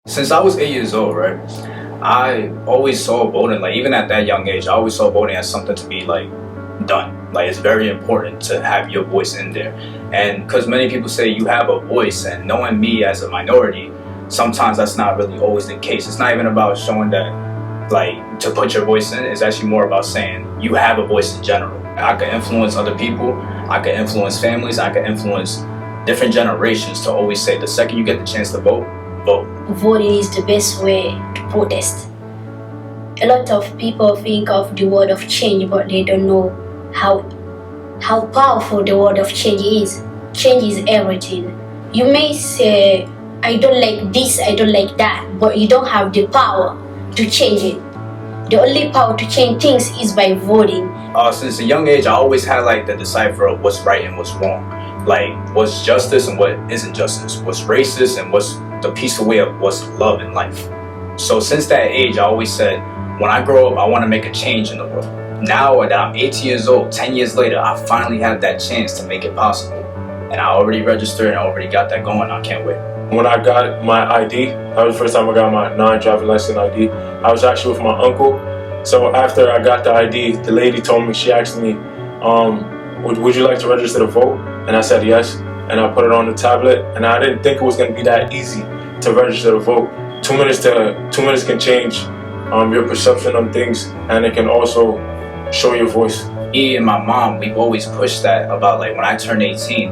Since I was 8 years old, right, I always saw voting, like even at that young age, I always saw voting as something to be like done. Like it's very important to have your voice in there. And because many people say you have a voice, and knowing me as a minority, sometimes that's not really always the case. It's not even about showing that, like, to put your voice in. It's actually more about saying you have a voice in general. I can influence other people, I can influence families, I can influence different generations to always say the second you get the chance to vote, vote. Voting is the best way to protest. A lot of people think of the word of change, but they don't know how powerful the word of change is. Change is everything. You may say, I don't like this, I don't like that, but you don't have the power to change it. The only power to change things is by voting. Since a young age, I always had like the decipher of what's right and what's wrong. Like what's justice and what isn't justice. What's racist and what's the peaceful way of what's love in life. So since that age, I always said, when I grow up, I want to make a change in the world. Now that I'm 18 years old, 10 years later, I finally have that chance to make it possible. And I already registered and I already got that going. I can't wait. When I got my ID, that was the first time I got my non-driving license ID. I was actually with my uncle. So after I got the ID, the lady told me, she asked me, would you like to register to vote? And I said yes. And I put it on the tablet. And I didn't think it was going to be that easy to register to vote. 2 minutes can change your perception on things, and it can also show your voice. Me and my mom, we've always pushed that about, like, when I turned 18,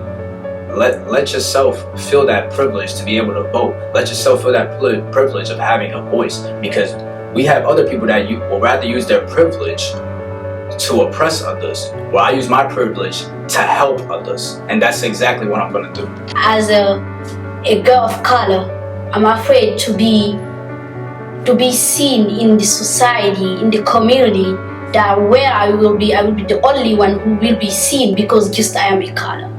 let yourself feel that privilege to be able to vote. Let yourself feel that privilege of having a voice, because we have other people that will rather use their privilege to oppress others, while I use my privilege to help others. And that's exactly what I'm going to do. As a girl of color, I'm afraid to be seen in the society, in the community, that where I will be the only one who will be seen because just I am a color.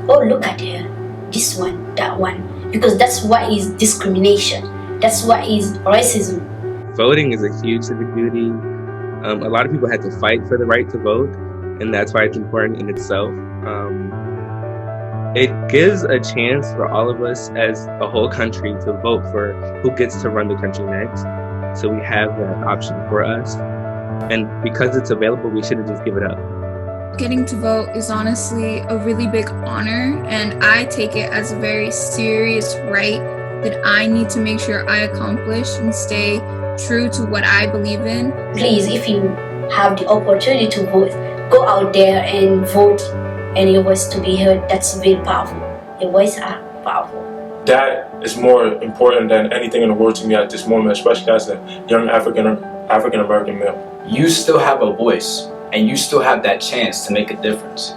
Oh, look at her, this one, that one. Because that's what is discrimination. That's what is racism. Voting is a huge civic duty. A lot of people had to fight for the right to vote, and that's why it's important in itself. It gives a chance for all of us as a whole country to vote for who gets to run the country next. So we have that option for us. And because it's available, we shouldn't just give it up. Getting to vote is honestly a really big honor, and I take it as a very serious right that I need to make sure I accomplish and stay true to what I believe in. Please, if you have the opportunity to vote, go out there and vote, and your voice to be heard. That's very powerful. Your voice are powerful. That is more important than anything in the world to me at this moment, especially as a young African American male. You still have a voice, and you still have that chance to make a difference.